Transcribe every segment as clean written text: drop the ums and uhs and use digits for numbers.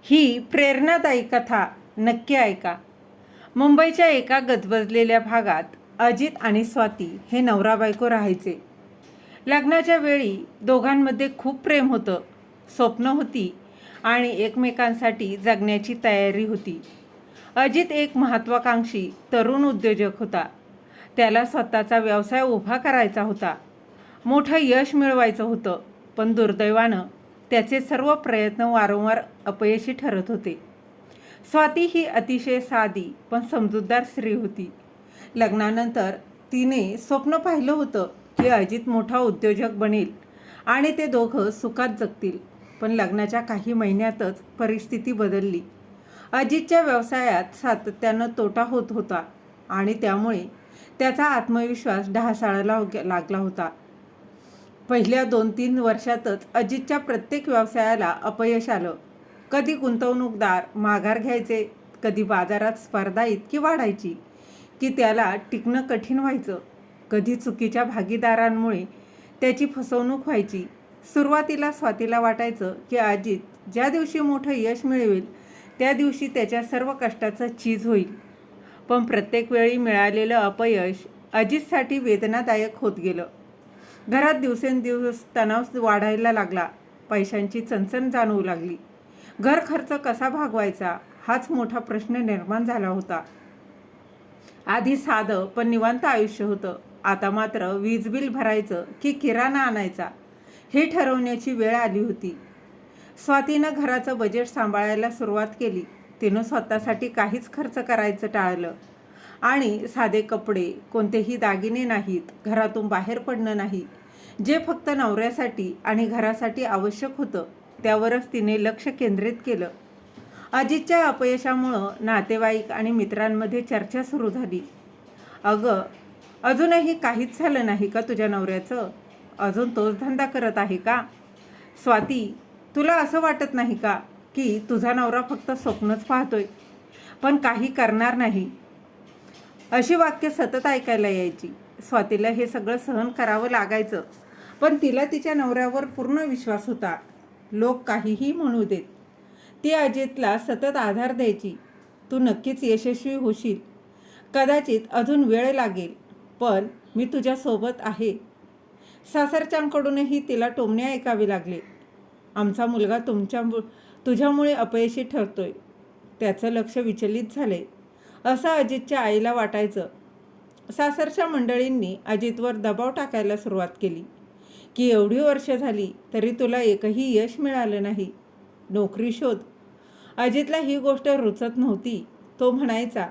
ही प्रेरणादायी कथा नक्की ऐका. मुंबईच्या एका गजबजलेल्या भागात अजित आणि स्वाती हे नवरा बायको राहायचे. लग्नाच्या वेळी दोघांमध्ये खूप प्रेम होतं, स्वप्न होती आणि एकमेकांसाठी जगण्याची तयारी होती. अजित एक महत्त्वाकांक्षी तरुण उद्योजक होता. त्याला स्वतःचा व्यवसाय उभा करायचा होता, मोठं यश मिळवायचं होतं. पण दुर्दैवानं त्याचे सर्व प्रयत्न वारंवार अपयशी ठरत होते. स्वाती ही अतिशय साधी पण समजूतदार स्त्री होती. लग्नानंतर तिने स्वप्न पाहिलं होतं की अजित मोठा उद्योजक बनेल आणि ते दोघं सुखात जगतील. पण लग्नाच्या काही महिन्यातच परिस्थिती बदलली. अजितच्या व्यवसायात सातत्यानं तोटा होत होता आणि त्यामुळे त्याचा आत्मविश्वास ढासळायला लागला होता. पहिल्या 2-3 वर्षातच अजितच्या प्रत्येक व्यवसायाला अपयश आलं. कधी गुंतवणूकदार माघार घ्यायचे, कधी बाजारात स्पर्धा इतकी वाढायची की त्याला टिकणं कठीण व्हायचं. कधी चुकीच्या भागीदारांमुळे त्याची फसवणूक व्हायची. सुरुवातीला स्वातीला वाटायचं की अजित ज्या दिवशी मोठं यश मिळवेल त्या दिवशी त्याच्या सर्व कष्टाचं चीज होईल. पण प्रत्येक वेळी मिळालेलं अपयश अजितसाठी वेदनादायक होत गेलं. घरात दिवसेंदिवस तणाव वाढायला लागला. पैशांची चणचण जाणवू लागली. घर खर्च कसा भागवायचा हाच मोठा प्रश्न निर्माण झाला होता. आधी साधं पण निवांत आयुष्य होतं. आता मात्र वीज बिल भरायचं की किराणा आणायचा हे ठरवण्याची वेळ आली होती. स्वातीनं घराचं बजेट सांभाळायला सुरुवात केली. तिनं स्वतःसाठी काहीच खर्च करायचं टाळलं आणि साधे कपडे, कोणतेही दागिने नाहीत, घरातून बाहेर पडणं नाही. जे फक्त नवऱ्यासाठी आणि घरासाठी आवश्यक होतं त्यावरच तिने लक्ष केंद्रित केलं. अजितच्या अपयशामुळं नातेवाईक आणि मित्रांमध्ये चर्चा सुरू झाली. अगं, अजूनही काहीच झालं नाही का तुझ्या नवऱ्याचं? अजून तोच धंदा करत आहे का? स्वाती, तुला असं वाटत नाही का की तुझा नवरा फक्त स्वप्नच पाहतोय पण काही करणार नाही? अशी वाक्य सतत ऐकायला यायची. स्वातीला हे सगळं सहन करावं लागायचं, पण तिला तिच्या नवऱ्यावर पूर्ण विश्वास होता. लोक काहीही म्हणू देत, ती अजितला सतत आधार द्यायची. तू नक्कीच यशस्वी होशील, कदाचित अजून वेळ लागेल, पण मी तुझ्यासोबत आहे. सासरच्यांकडूनही तिला टोमणे ऐकावे लागले. आमचा मुलगा तुझ्यामुळे अपयशी ठरतोय, त्याचं लक्ष विचलित झालंय, असं अजितच्या आईला वाटायचं. सासरच्या मंडळींनी अजितवर दबाव टाकायला सुरुवात केली की एवढी वर्ष झाली तरी तुला एकही यश मिळालं नाही, नोकरी शोध. अजितला ही गोष्ट रुचत नव्हती. तो म्हणायचा,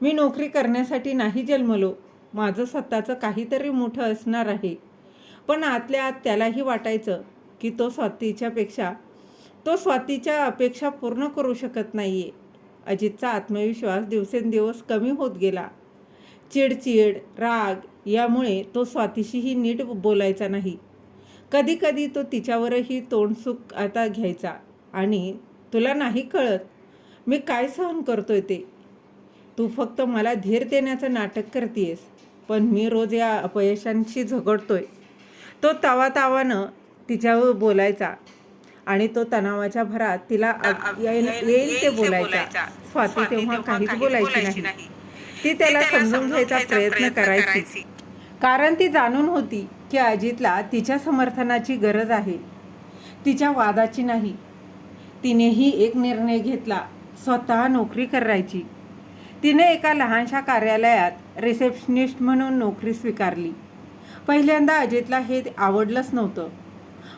मी नोकरी करण्यासाठी नाही जन्मलो, माझं स्वतःचं काहीतरी मोठं असणार आहे. पण आतल्या आत त्यालाही वाटायचं की तो स्वातीच्या अपेक्षा पूर्ण करू शकत नाहीये. अजितचा आत्मविश्वास दिवसेंदिवस कमी होत गेला. चिडचिड, राग यामुळे तो स्वातीशीही नीट बोलायचा नाही. कधी कधी तो तिच्यावरही तोंडसुख आता घ्यायचा आणि तुला नाही कळत मी काय सहन करतोय ते. तू फक्त मला धीर देण्याचं नाटक करतेस, पण मी रोज या अपयशांशी झगडतोय. तो तावातावानं तिच्यावर बोलायचा आणि तो तणावाच्या भरात तिला येईल ते बोलायचा. स्वाती तेव्हा काहीच बोलायची नाही. ती त्याला समजून घ्यायचा प्रयत्न करायची, कारण ती जाणून होती की अजितला तिच्या समर्थनाची गरज आहे, तिच्या वादाची नाही. तिनेही एक निर्णय घेतला, स्वतः नोकरी करायची. तिने एका लहानशा कार्यालयात रिसेप्शनिस्ट म्हणून नोकरी स्वीकारली. पहिल्यांदा अजितला हे आवडलंच नव्हतं.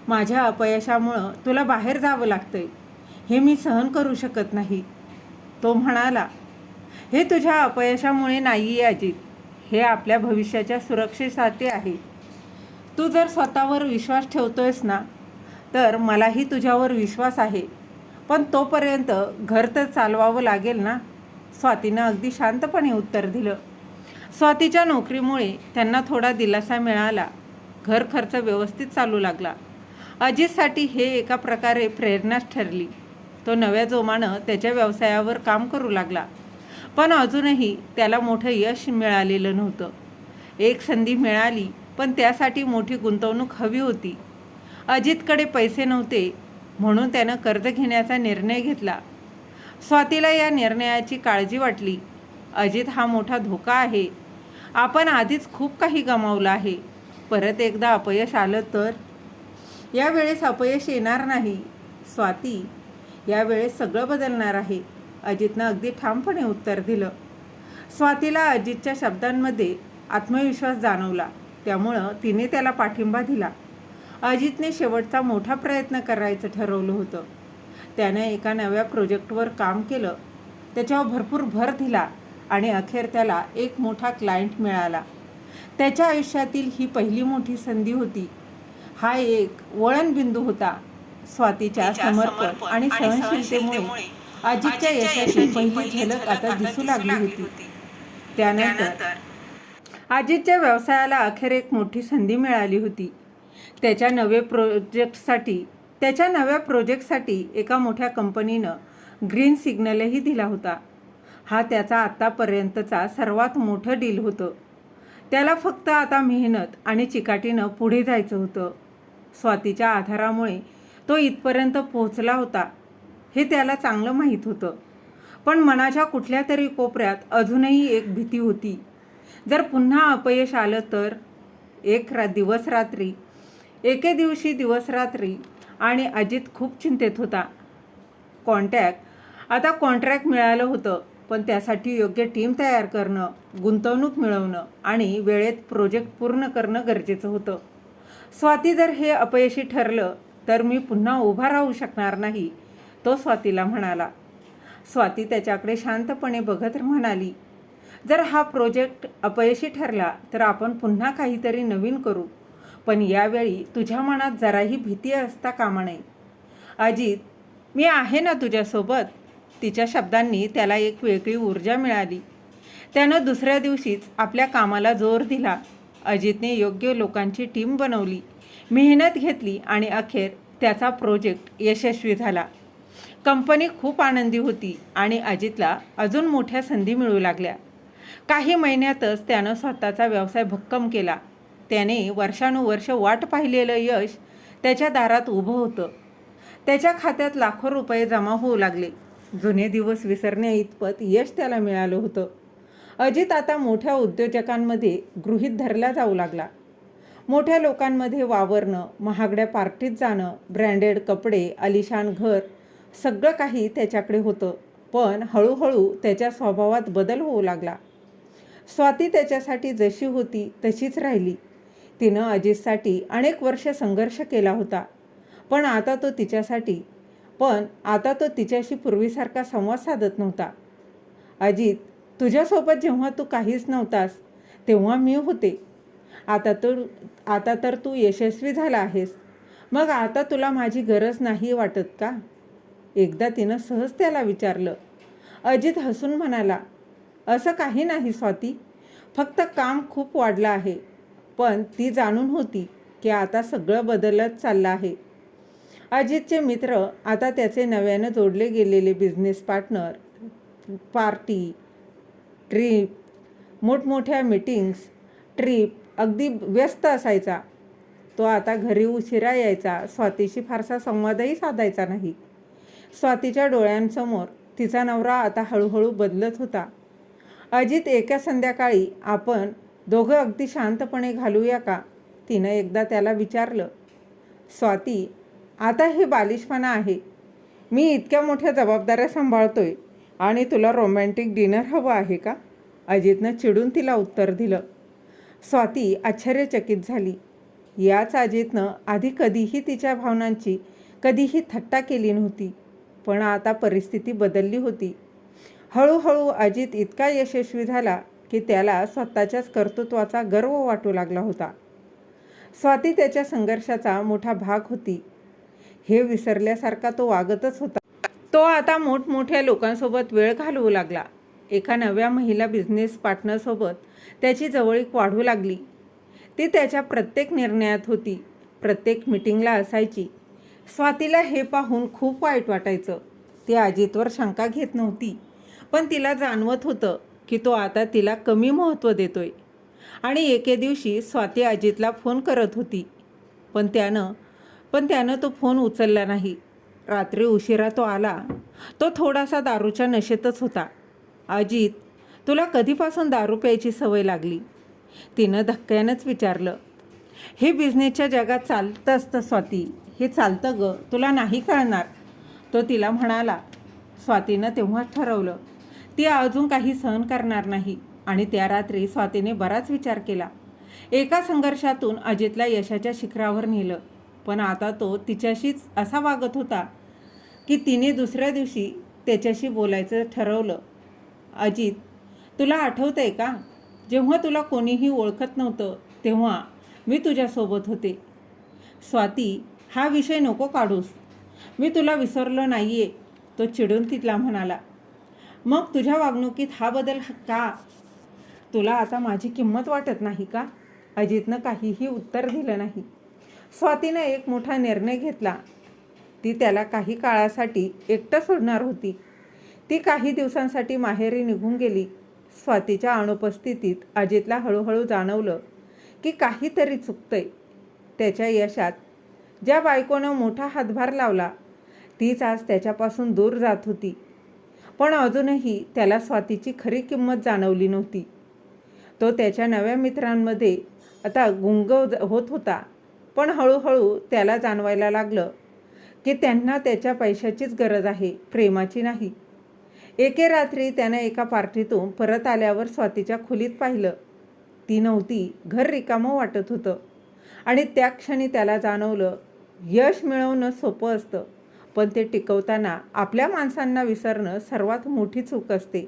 माझ्या अपयशामुळं तुला बाहेर जावं लागतंय, हे मी सहन करू शकत नाही. तो म्हणाला, हे तुझ्या अपयशामुळे नाही आहे अजित, हे आपल्या भविष्याच्या सुरक्षेसाठी आहे. तू जर स्वतःवर विश्वास ठेवतोयस ना, तर मलाही तुझ्यावर विश्वास आहे, पण तोपर्यंत घर तर चालवावं लागेल ना. स्वातीनं अगदी शांतपणे उत्तर दिलं. स्वातीच्या नोकरीमुळे त्यांना थोडा दिलासा मिळाला. घर खर्च व्यवस्थित चालू लागला. अजितसाठी हे एका प्रकारे प्रेरणाच ठरली. तो नव्या जोमानं त्याच्या व्यवसायावर काम करू लागला, पण अजूनही त्याला मोठं यश मिळालेलं नव्हतं. एक संधी मिळाली, पण त्यासाठी मोठी गुंतवणूक हवी होती. अजितकडे पैसे नव्हते, म्हणून त्यानं कर्ज घेण्याचा निर्णय घेतला. स्वातीला या निर्णयाची काळजी वाटली. अजित हा मोठा धोका आहे. आपण आधीच खूप काही गमावलं आहे. परत एकदा अपयश आलं तर? यावेळेस अपयश येणार नाही स्वाती, यावेळेस सगळं बदलणार आहे, अजितनं अगदी ठामपणे उत्तर दिलं. स्वातीला अजितच्या शब्दांमध्ये आत्मविश्वास जाणवला, त्यामुळं तिने त्याला पाठिंबा दिला. अजितने शेवटचा मोठा प्रयत्न करायचं ठरवलं होतं. त्याने एका नव्या प्रोजेक्टवर काम केलं, त्याच्यावर भरपूर भर दिला आणि अखेर त्याला एक मोठा क्लायंट मिळाला. त्याच्या आयुष्यातील ही पहिली मोठी संधी होती. हा एक वळणबिंदू होता. स्वातीच्या समर्पण आणि सहनशीलतेमुळे अजितच्या यशाची पहिली झलक आता दिसू लागली होती. त्यानंतर अजितच्या व्यवसायाला अखेर एक मोठी संधी मिळाली होती. त्याच्या नव्या प्रोजेक्टसाठी एका मोठ्या कंपनीनं ग्रीन सिग्नलही दिला होता. हा त्याचा आत्तापर्यंतचा सर्वात मोठं डील होतं. त्याला फक्त आता मेहनत आणि चिकाटीनं पुढे जायचं होतं. स्वातीच्या आधारामुळे तो इथपर्यंत पोहोचला होता हे त्याला चांगलं माहीत होतं. पण मनाच्या कुठल्या तरी कोपऱ्यात अजूनही एक भीती होती. जर पुन्हा अपयश आलं तर? एके दिवशी दिवस रात्री आणि अजित खूप चिंतेत होता. कॉन्ट्रॅक्ट मिळालं होतं, पण त्यासाठी योग्य टीम तयार करणं, गुंतवणूक मिळवणं आणि वेळेत प्रोजेक्ट पूर्ण करणं गरजेचं होतं. स्वाती, जर हे अपयशी ठरलं तर मी पुन्हा उभा राहू शकणार नाही, तो स्वातीला म्हणाला. स्वाती त्याच्याकडे शांतपणे बघत म्हणाली, जर हा प्रोजेक्ट अपयशी ठरला तर आपण पुन्हा काहीतरी नवीन करू, पण यावेळी तुझ्या मनात जराही भीती असता कामा नये. अजित, मी आहे ना तुझ्यासोबत. तिच्या शब्दांनी त्याला एक वेगळी ऊर्जा मिळाली. त्यानं दुसऱ्या दिवशीच आपल्या कामाला जोर दिला. अजितने योग्य लोकांची टीम बनवली, मेहनत घेतली आणि अखेर त्याचा प्रोजेक्ट यशस्वी झाला. कंपनी खूप आनंदी होती आणि अजितला अजून मोठ्या संधी मिळू लागल्या. काही महिन्यातच त्यानं स्वतःचा व्यवसाय भक्कम केला. त्याने वर्षानुवर्ष वाट पाहिलेलं यश त्याच्या दारात उभं होतं. त्याच्या खात्यात लाखो रुपये जमा होऊ लागले. जुने दिवस विसरण्या इतपत यश त्याला मिळालं होतं. अजित आता मोठ्या उद्योजकांमध्ये गृहीत धरला जाऊ लागला. मोठ्या लोकांमध्ये वावरणं, महागड्या पार्टीत जाणं, ब्रँडेड कपडे, आलिशान घर, सगळं काही त्याच्याकडे होतं. पण हळूहळू त्याच्या स्वभावात बदल होऊ लागला. स्वाती त्याच्यासाठी जशी होती तशीच राहिली. तिनं अजितसाठी अनेक वर्ष संघर्ष केला होता, पण आता तो तिच्याशी पूर्वीसारखा संवाद साधत नव्हता. अजित, तुझ्यासोबत जेव्हा तू काहीच नव्हतास तेव्हा मी होते. आता तर तू यशस्वी झाला आहेस, मग आता तुला माझी गरज नाही वाटत का? एकदा तिनं सहज त्याला विचारलं. अजित हसून म्हणाला, असं काही नाही स्वाती, फक्त काम खूप वाढलं आहे. पण ती जाणून होती की आता सगळं बदलत चाललं आहे. अजितचे मित्र आता त्याचे नव्यानं जोडले गेलेले बिझनेस पार्टनर, पार्टी, ट्रीप, मोठमोठ्या मीटिंग्स, अगदी व्यस्त असायचा. तो आता घरी उशिरा यायचा, स्वातीशी फारसा संवादही साधायचा नाही. स्वातीच्या डोळ्यांसमोर तिचा नवरा आता हळूहळू बदलत होता. अजित, एका संध्याकाळी आपण दोघं अगदी शांतपणे घालूया का? तिनं एकदा त्याला विचारलं. स्वाती, आता हे बालिशपणा आहे. मी इतक्या मोठ्या जबाबदाऱ्या सांभाळतोय आणि तुला रोमॅन्टिक डिनर हवं आहे का? अजितनं चिडून तिला उत्तर दिलं. स्वाती आश्चर्यचकित झाली. याच अजितनं आधी कधीही तिच्या भावनांची कधीही थट्टा केली नव्हती. पण आता परिस्थिती बदलली होती. हळूहळू अजित इतका यशस्वी झाला की त्याला स्वतःच्याच कर्तृत्वाचा गर्व वाटू लागला होता. स्वाती त्याच्या संघर्षाचा मोठा भाग होती. हे विसरल्यासारखा तो वागतच होता. तो आता मोठमोठ्या लोकांसोबत वेळ घालवू लागला. एका नव्या महिला बिझनेस पार्टनरसोबत त्याची जवळीक वाढू लागली. ती त्याच्या प्रत्येक निर्णयात होती, प्रत्येक मीटिंगला असायची. स्वातीला हे पाहून खूप वाईट वाटायचं. ती अजितवर शंका घेत नव्हती, पण तिला जाणवत होतं की तो आता तिला कमी महत्त्व देतोय. आणि एके दिवशी स्वाती अजितला फोन करत होती, पण त्यानं तो फोन उचलला नाही. रात्री उशिरा तो आला. तो थोडासा दारूच्या नशेतच होता. अजित, तुला कधीपासून दारू प्यायची सवय लागली? तिनं धक्क्यानंच विचारलं. हे बिझनेसच्या जगात चालतं असतं स्वाती, हे चालतं ग, तुला नाही कळणार, तो तिला म्हणाला. स्वातीनं तेव्हाच ठरवलं ती अजून काही सहन करणार नाही. आणि त्या रात्री स्वातीने बराच विचार केला. एका संघर्षातून अजितला यशाच्या शिखरावर नेलं, पण आता तो तिच्याशीच असा वागत होता की तिने दुसऱ्या दिवशी त्याच्याशी बोलायचं ठरवलं. अजित, तुला आठवतंय का, जेव्हा तुला कोणीही ओळखत नव्हतं तेव्हा मी तुझ्यासोबत होते. स्वाती, हा विषय नको काढूस, मी तुला विसरलो नाही आहे, तो चिडून तिला म्हणाला. मग तुझ्या वागणुकीत हा बदल का? तुला आता माझी किंमत वाटत नाही का? अजितनं काहीही उत्तर दिलं नाही. स्वातीनं एक मोठा निर्णय घेतला. ती त्याला काही काळासाठी एकटं सोडणार होती. ती काही दिवसांसाठी माहेरी निघून गेली. स्वातीच्या अनुपस्थितीत अजितला हळूहळू जाणवलं की काहीतरी चुकतंय. त्याच्या यशात ज्या बायकोनं मोठा हातभार लावला तीच आज त्याच्यापासून दूर जात होती. पण अजूनही त्याला स्वातीची खरी किंमत जाणवली नव्हती. तो त्याच्या नव्या मित्रांमध्ये आता गुंग होत होता, पण हळूहळू त्याला जाणवायला लागलं की त्यांना त्याच्या पैशाचीच गरज आहे, प्रेमाची नाही. एके रात्री त्यानं एका पार्टीतून परत आल्यावर स्वातीच्या खोलीत पाहिलं. ती नव्हती. घर रिकामं वाटत होतं. आणि त्या क्षणी त्याला जाणवलं, यश मिळवणं सोपं असतं, पण ते टिकवताना आपल्या माणसांना विसरणं सर्वात मोठी चूक असते.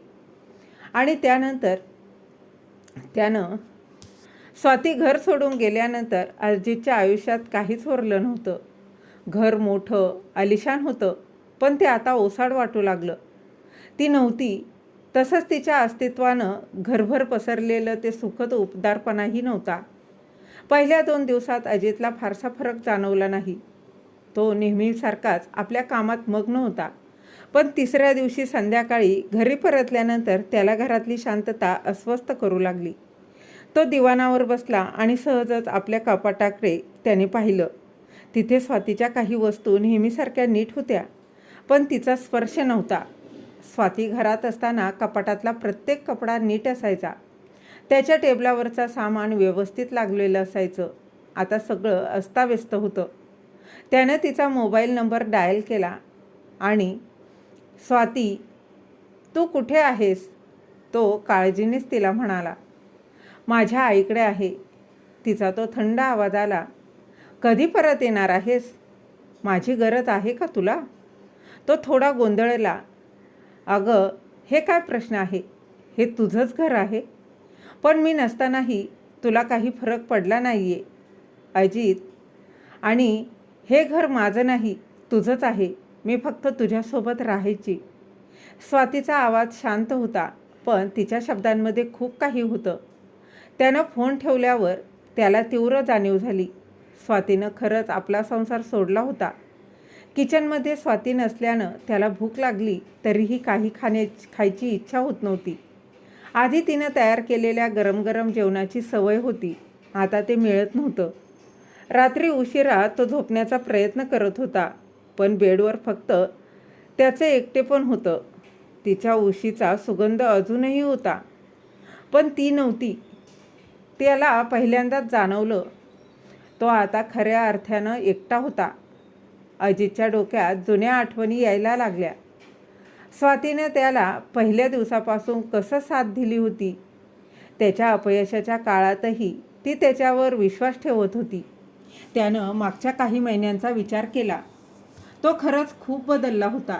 आणि त्यानंतर त्यानं स्वाती घर सोडून गेल्यानंतर अजितच्या आयुष्यात काहीच उरलं नव्हतं. घर मोठं आलिशान होतं, पण ते आता ओसाड वाटू लागलं. ती नव्हती. तसंच तिच्या अस्तित्वानं घरभर पसरलेलं ते सुखद उपदारपणाही नव्हता. पहिल्या 2 दिवसात अजितला फारसा फरक जाणवला नाही. तो नेहमीसारखाच आपल्या कामात मग्न होता. पण तिसऱ्या दिवशी संध्याकाळी घरी परतल्यानंतर त्याला घरातली शांतता अस्वस्थ करू लागली. तो दिवाणावर बसला आणि सहजच आपल्या कपाटाकडे त्याने पाहिलं. तिथे स्वातीच्या काही वस्तू नेहमीसारख्या नीट होत्या, पण तिचा स्पर्श नव्हता. स्वाती घरात असताना कपाटातला प्रत्येक कपडा नीट असायचा. त्याच्या टेबलावरचं सामान व्यवस्थित लागलेलं असायचं. आता सगळं अस्ताव्यस्त होतं. त्यानं तिचा मोबाईल नंबर डायल केला आणि स्वाती, तू कुठे आहेस? तो काळजीनेच तिला म्हणाला. माझ्या आईकडे आहे. तिचा तो थंड आवाज आला. कधी परत येणार आहेस? माझी गरज आहे का तुला? तो थोडा गोंधळला. अगं, हे काय प्रश्न आहे? हे तुझंच घर आहे. पण मी नसतानाही तुला काही फरक पडला नाही आहे अजित. आणि हे घर माझं नाही, तुझंच आहे. मी फक्त तुझ्यासोबत राहायची. स्वातीचा आवाज शांत होता, पण तिच्या शब्दांमध्ये खूप काही होतं. त्यानं फोन ठेवल्यावर त्याला तीव्र जाणीव झाली. स्वातीनं खरंच आपला संसार सोडला होता. किचनमध्ये स्वाती नसल्यानं त्याला भूक लागली तरीही काही खायची इच्छा होत नव्हती. आधी तिनं तयार केलेल्या गरम गरम जेवणाची सवय होती, आता ते मिळत नव्हतं. रात्री उशिरा तो झोपण्याचा प्रयत्न करत होता, पण बेडवर फक्त त्याचे एकटेपण होतं. तिच्या उशीचा सुगंध अजूनही होता, पण ती नव्हती. त्याला पहिल्यांदाच जाणवलं, तो आता खऱ्या अर्थानं एकटा होता. अजितच्या डोक्यात जुन्या आठवणी यायला लागल्या. स्वातीने त्याला पहिल्या दिवसापासून कसं साथ दिली होती. त्याच्या अपयशाच्या काळातही ती त्याच्यावर विश्वास ठेवत होती. त्यानं मागच्या काही महिन्यांचा विचार केला. तो खरंच खूप बदलला होता.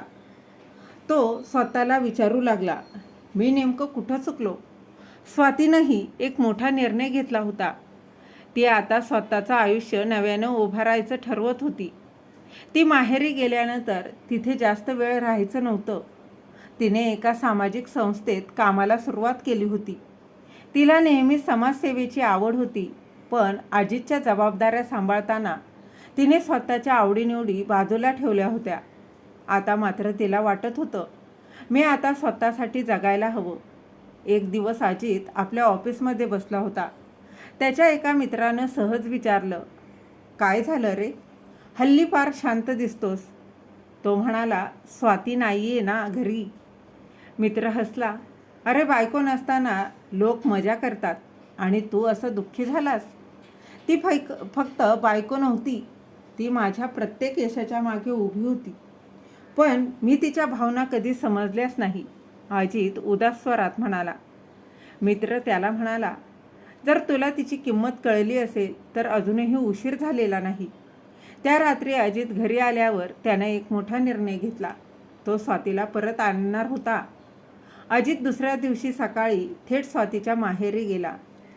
तो स्वतःला विचारू लागला, मी नेमकं कुठं चुकलो? स्वातीनंही एक मोठा निर्णय घेतला होता. ती आता स्वतःचं आयुष्य नव्यानं उभारायचं ठरवत होती. ती माहेरी गेल्यानंतर तिथे जास्त वेळ राहायचं नव्हतं. तिने एका सामाजिक संस्थेत कामाला सुरुवात केली होती. तिला नेहमी समाजसेवेची आवड होती, पण अजितच्या जबाबदाऱ्या सांभाळताना तिने स्वतःच्या आवडीनिवडी बाजूला ठेवल्या होत्या. आता मात्र तिला वाटत होतं, मी आता स्वतःसाठी जगायला हवं. एक दिवस अजित आपल्या ऑफिसमध्ये बसला होता. त्याच्या एका मित्रानं सहज विचारलं, काय झालं रे? हल्ली फार शांत दिसतोस. तो म्हणाला, स्वाती नाही आहे ना घरी? मित्र हसला. अरे बायको नसताना लोक मजा करतात आणि तू असं दुःखी झालास? ती फक्त बायको नव्हती, ती माझ्या प्रत्येक यशाच्या मागे उभी होती. पण मी तिच्या भावना कधी समजल्याच नाही, अजित उदास स्वरात म्हणाला. मित्र त्याला म्हणाला, जर तुला तिची किंमत कळली असेल तर अजूनही उशीर झालेला नाही. त्या रात्री अजित घरी आल्यावर त्याने एक मोठा निर्णय घेतला. तो स्वातीला परत आणणार होता. अजित दुसऱ्या दिवशी सकाळी थेट स्वातीच्या माहेरी गेला.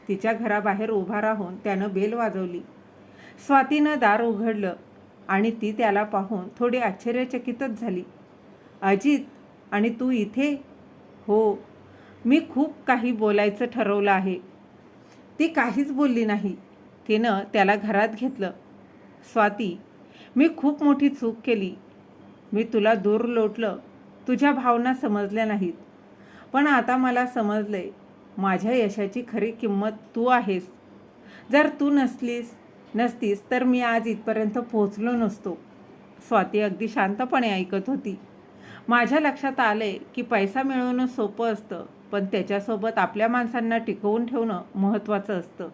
तिच्या घराबाहेर उभा राहून त्यानं बेल वाजवली. स्वातीनं दार उघडलं आणि ती त्याला पाहून थोडी आश्चर्यचकितच झाली. अजित, आणि तू इथे? हो, मी खूप काही बोलायचं ठरवलं आहे. ती काहीच बोलली नाही. तिनं त्याला घरात घेतलं. स्वाती, मी खूप मोठी चूक केली. मी तुला दूर लोटलं, तुझ्या भावना समजल्या नाहीत. पण आता मला समजलंय, माझ्या यशाची खरी किंमत तू आहेस. जर तू नसतीस तर मी आज इथपर्यंत पोहोचलो नसतो. स्वाती अगदी शांतपणे ऐकत होती. माझ्या लक्षात आलंय की पैसा मिळवणं सोपं असतं, पण त्याच्यासोबत आपल्या माणसांना टिकवून ठेवणं महत्त्वाचं असतं.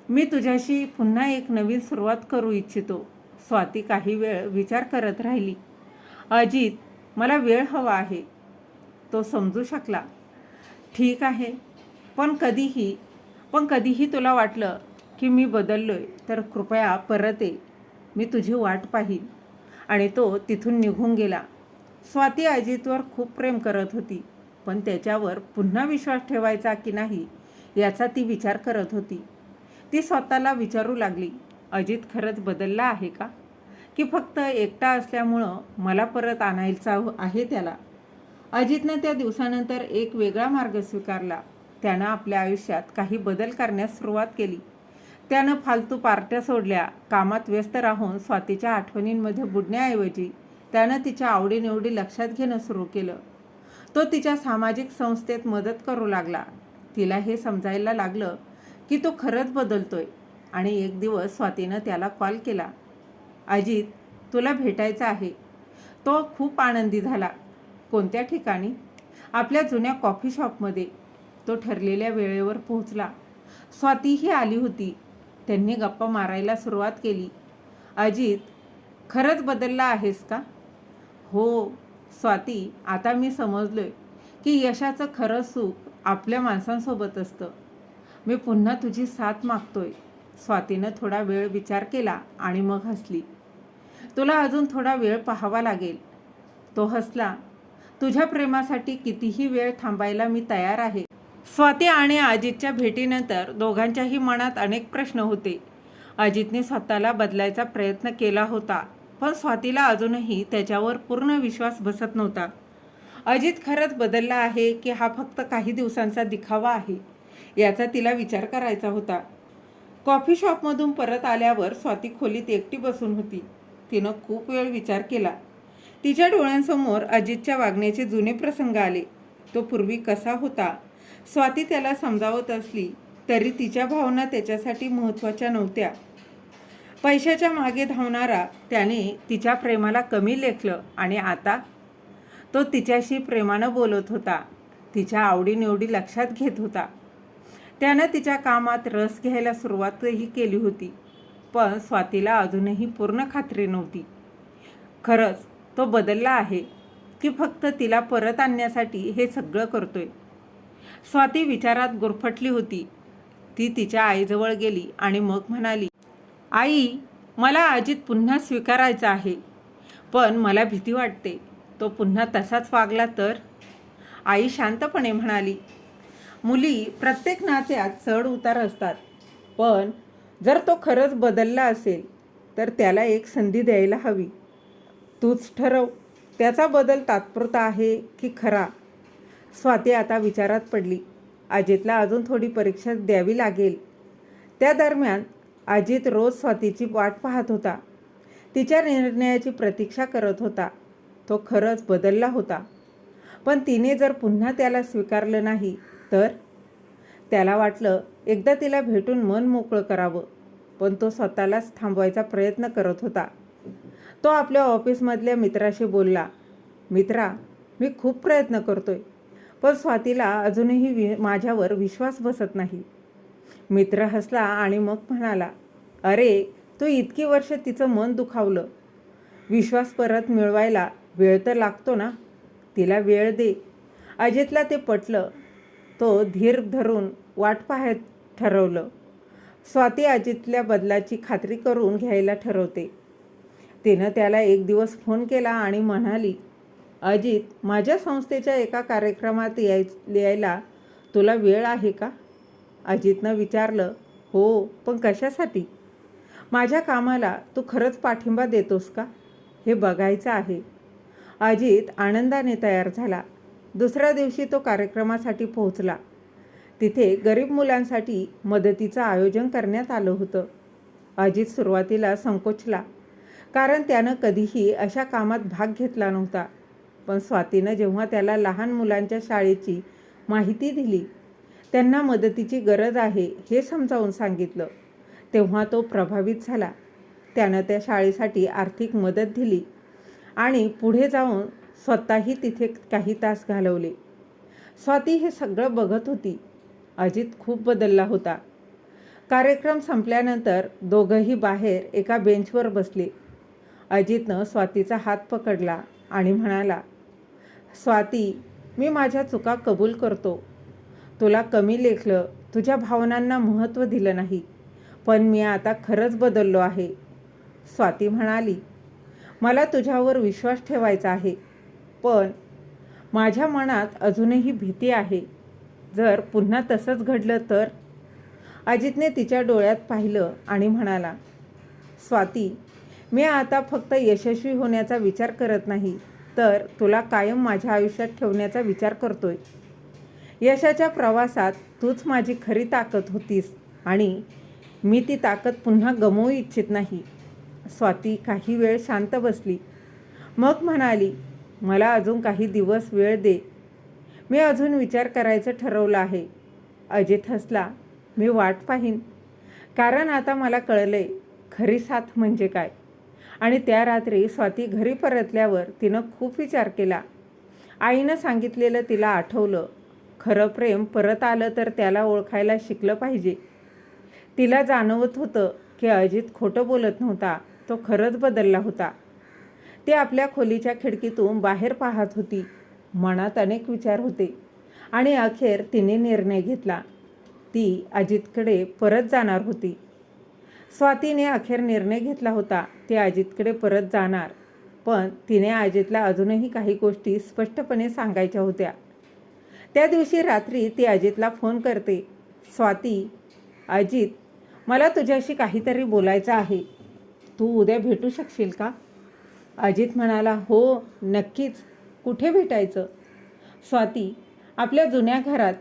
मी तुझ्याशी पुन्हा एक नवीन सुरुवात करू इच्छितो. स्वाती काही वेळ विचार करत राहिली. अजित, मला वेळ हवा आहे. तो समजू शकला. ठीक आहे, पण कधीही तुला वाटलं की मी बदललोय तर कृपया परत ये. मी तुझी वाट पाहीन. आणि तो तिथून निघून गेला. स्वाती अजितवर खूप प्रेम करत होती, पण त्याच्यावर पुन्हा विश्वास ठेवायचा की नाही याचा ती विचार करत होती. ती स्वतःला विचारू लागली, अजित खरंच बदलला आहे का? की फक्त एकटा असल्यामुळं मला परत आणायचा आहे त्याला? अजितनं त्या दिवसानंतर एक वेगळा मार्ग स्वीकारला. त्यानं आपल्या आयुष्यात काही बदल करण्यास सुरुवात केली. त्यानं फालतू पार्ट्या सोडल्या. कामात व्यस्त राहून स्वातीच्या आठवणींमध्ये बुडण्याऐवजी त्यानं तिच्या आवडीनिवडी लक्षात घेणं सुरू केलं. तो तिच्या सामाजिक संस्थेत मदत करू लागला. तिला हे समजायला लागलं की तो खरंच बदलतोय. आणि एक दिवस स्वातीनं त्याला कॉल केला. अजित, तुला भेटायचं आहे. तो खूप आनंदी झाला. कोणत्या ठिकाणी? आपल्या जुन्या कॉफी शॉपमध्ये. तो ठरलेल्या वेळेवर पोहोचला. स्वातीही आली होती. त्यांनी गप्पा मारायला सुरुवात केली. अजित, खरंच बदलला आहेस का? हो स्वाती, आता मी समजलोय की यशाचं खरं सुख आपल्या माणसांसोबत असतं. मी पुन्हा तुझी साथ मागतोय. स्वातीनं थोडा वेळ विचार केला आणि मग हसली. तुला अजून थोडा वेळ पाहावा लागेल. तो हसला. तुझ्या प्रेमासाठी कितीही वेळ थांबायला मी तयार आहे. स्वाती आणि अजितच्या भेटीनंतर दोघांच्याही मनात अनेक प्रश्न होते. अजितने स्वतःला बदलायचा प्रयत्न केला होता, पण स्वातीला अजूनही त्याच्यावर पूर्ण विश्वास बसत नव्हता. अजित खरंच बदलला आहे की हा फक्त काही दिवसांचा दिखावा आहे, याचा तिला विचार करायचा होता. कॉफी शॉपमधून परत आल्यावर स्वाती खोलीत एकटी बसून होती. तिनं खूप वेळ विचार केला. तिच्या डोळ्यांसमोर अजितच्या वागण्याचे जुने प्रसंग आले. तो पूर्वी कसा होता? स्वाती त्याला समजावत असली तरी तिच्या भावना त्याच्यासाठी महत्त्वाच्या नव्हत्या. पैशाच्या मागे धावणारा त्याने तिच्या प्रेमाला कमी लेखलं आणि आता तो तिच्याशी प्रेमानं बोलत होता. तिच्या आवडीनिवडी लक्षात घेत होता. त्यानं तिच्या कामात रस घ्यायला सुरुवातही केली होती. पण स्वातीला अजूनही पूर्ण खात्री नव्हती. खरंच तो बदलला आहे की फक्त तिला परत आणण्यासाठी हे सगळं करतोय? स्वाती विचारात गुरफटली होती. ती तिच्या आईजवळ गेली आणि मग म्हणाली, आई, मला अजित पुन्हा स्वीकारायचा आहे, पण मला भीती वाटते तो पुन्हा तसाच वागला तर. आई शांतपणे म्हणाली, मुली, प्रत्येक नात्यात चढ उतार असतात, पण जर तो खरंच बदलला असेल तर त्याला एक संधी द्यायला हवी. तूच ठरव, त्याचा बदल तात्पुरता आहे की खरा. स्वाती आता विचारात पडली. अजितला अजून थोडी परीक्षा द्यावी लागेल. त्या दरम्यान अजित रोज स्वातीची वाट पाहत होता. तिच्या निर्णयाची प्रतीक्षा करत होता. तो खरंच बदलला होता, पण तिने जर पुन्हा त्याला स्वीकारलं नाही तर. त्याला वाटलं एकदा तिला भेटून मन मोकळं करावं, पण तो स्वतःलाच थांबवायचा प्रयत्न करत होता. तो आपल्या ऑफिसमधल्या मित्राशी बोलला, मित्रा, मी खूप प्रयत्न करतोय, पण स्वातीला अजूनही माझ्यावर विश्वास बसत नाही. मित्र हसला आणि मग म्हणाला, अरे, तू इतकी वर्ष तिचं मन दुखावलं. विश्वास परत मिळवायला वेळ तर लागतो ना. तिला वेळ दे. अजितला ते पटलं. तो धीर धरून वाट पाहत ठरवलं. स्वाती अजितल्या बदलाची खात्री करून घ्यायला ठरवते. तिनं त्याला एक दिवस फोन केला आणि म्हणाली, अजित, माझ्या संस्थेच्या एका कार्यक्रमात यायला तुला वेळ आहे का? अजितनं विचारलं, हो, पण कशासाठी? माझ्या कामाला तू खरंच पाठिंबा देतोस का, हे बघायचं आहे. अजित आनंदाने तयार झाला. दुसऱ्या दिवशी तो कार्यक्रमासाठी पोहोचला. तिथे गरीब मुलांसाठी मदतीचं आयोजन करण्यात आलं होतं. अजित सुरुवातीला संकोचला, कारण त्यानं कधीही अशा कामात भाग घेतला नव्हता. पण स्वातीनं जेव्हा त्याला लहान मुलांच्या शाळेची माहिती दिली, त्यांना मदतीची गरज आहे हे समजावून सांगितलं, तेव्हा तो प्रभावित झाला. त्यानं त्या शाळेसाठी आर्थिक मदत दिली आणि पुढे जाऊन स्वतःही तिथे काही तास घालवले. स्वाती हे सगळं बघत होती. अजित खूप बदलला होता. कार्यक्रम संपल्यानंतर दोघंही बाहेर एका बेंचवर बसले. अजितनं स्वातीचा हात पकडला आणि म्हणाला, स्वाती, मी माझ्या चुका कबूल करतो. तुला कमी लेखलं, तुझ्या भावनांना महत्त्व दिलं नाही, पण मी आता खरंच बदललो आहे. स्वाती म्हणाली, मला तुझ्यावर विश्वास ठेवायचा आहे, पण माझ्या मनात अजूनही भीती आहे. जर पुन्हा तसंच घडलं तर? अजितने तिच्या डोळ्यात पाहिलं आणि म्हणाला, स्वाती, मी आता फक्त यशस्वी होण्याचा विचार करत नाही, तर तुला कायम माझ्या आयुष्यात ठेवण्याचा विचार करतोय. यशाच्या प्रवासात तूच माझी खरी ताकद होतीस आणि मी ती ताकद पुन्हा गमवू इच्छित नाही. स्वाती काही वेळ शांत बसली. मग म्हणाली, मला अजून काही दिवस वेळ दे. मी अजून विचार करायचं ठरवलं आहे. अजित हसला. मी वाट पाहीन, कारण आता मला कळलंय खरी साथ म्हणजे काय. आणि त्या रात्री स्वाती घरी परतल्यावर तिनं खूप विचार केला. आईनं सांगितलेलं तिला आठवलं, खरं प्रेम परत आलं तर त्याला ओळखायला शिकलं पाहिजे. तिला जाणवत होतं की अजित खोटं बोलत नव्हता, तो खरंच बदलला होता. ती आपल्या खोलीच्या खिडकीतून बाहेर पाहत होती. मनात अनेक विचार होते आणि अखेर तिने निर्णय घेतला. ती अजितकडे परत जाणार होती. स्वातीने अखेर निर्णय घेतला होता. ती अजितकडे परत जाणार, पण तिने अजितला अजूनही काही गोष्टी स्पष्टपणे सांगायच्या होत्या. त्या दिवशी रात्री ती अजितला फोन करते, स्वाती, अजित, मला तुझ्याशी काहीतरी बोलायचं आहे. तू उद्या भेटू शकशील का? अजित म्हणाला, हो, नक्कीच. कुठे भेटायचं? स्वाती, आपल्या जुन्या घरात.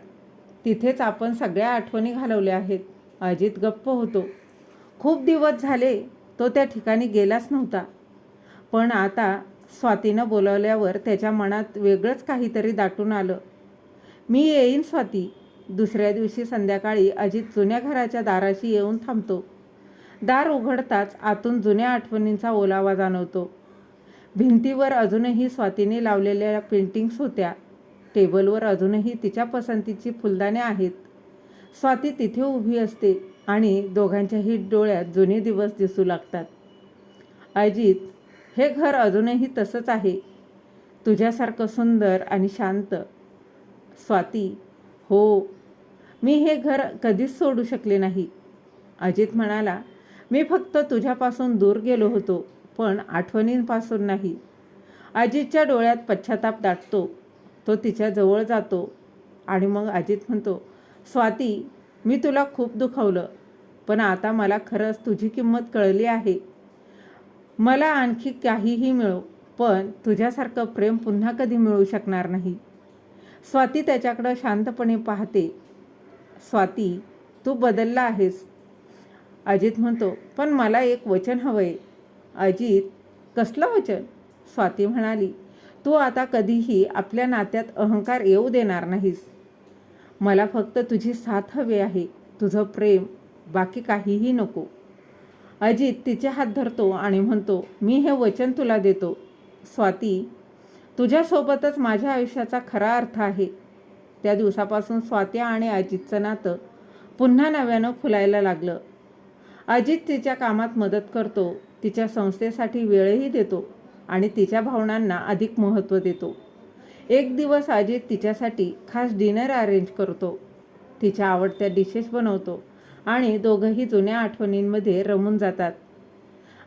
तिथेच आपण सगळ्या आठवणी घालवल्या आहेत. अजित गप्प होतो. खूप दिवस झाले तो त्या ठिकाणी गेलाच नव्हता. पण आता स्वातीनं बोलावल्यावर त्याच्या मनात वेगळंच काहीतरी दाटून आलं. मी येईन स्वाती. दुसऱ्या दिवशी संध्याकाळी अजित जुन्या घराच्या दाराशी येऊन थांबतो. दार उघडताच आतून जुन्या आठवणींचा ओलावा जाणवतो. भिंतीवर अजूनही स्वातीने लावलेल्या पेंटिंग्स होत्या. टेबलवर अजूनही तिच्या पसंतीची फुलदाणे आहेत. स्वाती तिथे उभी असते आणि दोघांच्याही डोळ्यात जुने दिवस दिसू लागतात. अजित, हे घर अजूनही तसंच आहे, तुझ्यासारखं सुंदर आणि शांत. स्वाती, हो, मी हे घर कधीच सोडू शकले नाही. अजित म्हणाला, मी फक्त तुझ्यापासून दूर गेलो होतो, पण आठवणींपासून नाही. अजितच्या डोळ्यात पश्चाताप दाटतो. तो तिच्या जवळ जातो आणि मग अजित म्हणतो, स्वाती, मी तुला खूप दुखावलं, पण आता मला खरंच तुझी किंमत कळली आहे. मला आणखी काहीही मिळो, पण तुझ्यासारखं प्रेम पुन्हा कधी मिळू शकणार नाही. स्वाती त्याच्याकडं शांतपणे पाहते. स्वाती, तू बदलला आहेस. अजित म्हणतो, पण मला एक वचन हवंय. अजित, कसलं वचन? स्वाती म्हणाली, तू आता कधीही आपल्या नात्यात अहंकार येऊ देणार नाहीस. मला फक्त तुझी साथ हवी आहे, तुझं प्रेम, बाकी काहीही नको. अजित तिचे हात धरतो आणि म्हणतो, मी हे वचन तुला देतो स्वाती, तुझ्यासोबतच माझ्या आयुष्याचा खरा अर्थ आहे. त्या दिवसापासून स्वाती आणि अजितचं नातं पुन्हा नव्यानं फुलायला लागलं. अजित तिच्या कामात मदत करतो, तिच्या संस्थेसाठी वेळही देतो आणि तिच्या भावनांना अधिक महत्त्व देतो. एक दिवस अजित तिच्यासाठी खास डिनर अरेंज करतो, तिच्या आवडत्या डिशेस बनवतो आणि दोघंही जुन्या आठवणींमध्ये रमून जातात.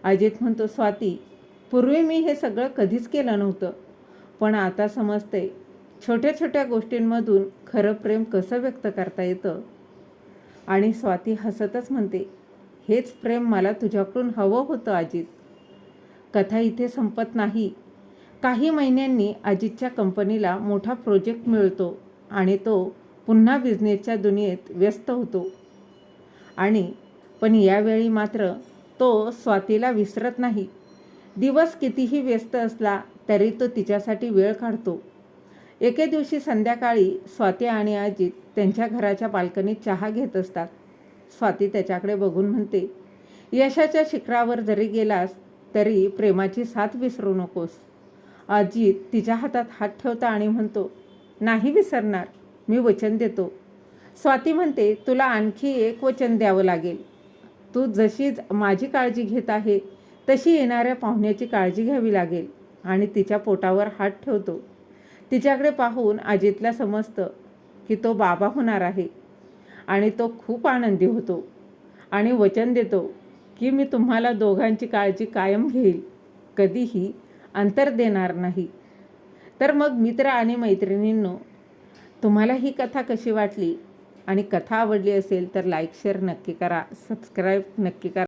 अजित म्हणतो, स्वाती, पूर्वी मी हे सगळं कधीच केलं नव्हतं, पण आता समजते छोट्या छोट्या गोष्टींमधून खरं प्रेम कसं व्यक्त करता येतं. आणि स्वाती हसतच म्हणते, हेच प्रेम मला तुझ्याकडून हवं होतं अजित. कथा इथे संपत नाही. काही महिन्यांनी अजितच्या कंपनीला मोठा प्रोजेक्ट मिळतो आणि तो पुन्हा बिझनेसच्या दुनियेत व्यस्त होतो. पण यावेळी मात्र तो स्वातीला विसरत नाही. दिवस कितीही व्यस्त असला तरी तो तिच्यासाठी वेळ काढतो. एके दिवशी संध्याकाळी स्वाती आणि अजित त्यांच्या घराच्या बाल्कनीत चहा घेत असतात. स्वाती त्याच्याकडे बघून म्हणते, यशाच्या शिखरावर जरी गेलास तरी प्रेमाची साथ विसरू नकोस. अजित तिच्या हातात हात ठेवता आणि म्हणतो, नाही विसरणार, मी वचन देतो. स्वाती म्हणते, तुला आणखी एक वचन द्यावं लागेल. तू जशी माझी काळजी घेत आहे तशी येणाऱ्या पाहुण्याची काळजी घ्यावी लागेल. आणि तिच्या पोटावर हात ठेवतो. तिच्याकडे पाहून अजितला समजतं की तो बाबा होणार आहे आणि तो खूप आनंदी होतो आणि वचन देतो की मी तुम्हाला दोघांची काळजी कायम घेईल, कधीही अंतर देणार नाही. तर मग मित्र आणि मैत्रिणींनो, तुम्हाला ही कथा कशी वाटली? आणि कथा आवडली असेल तर लाईक शेअर नक्की करा, सबस्क्राईब नक्की करा.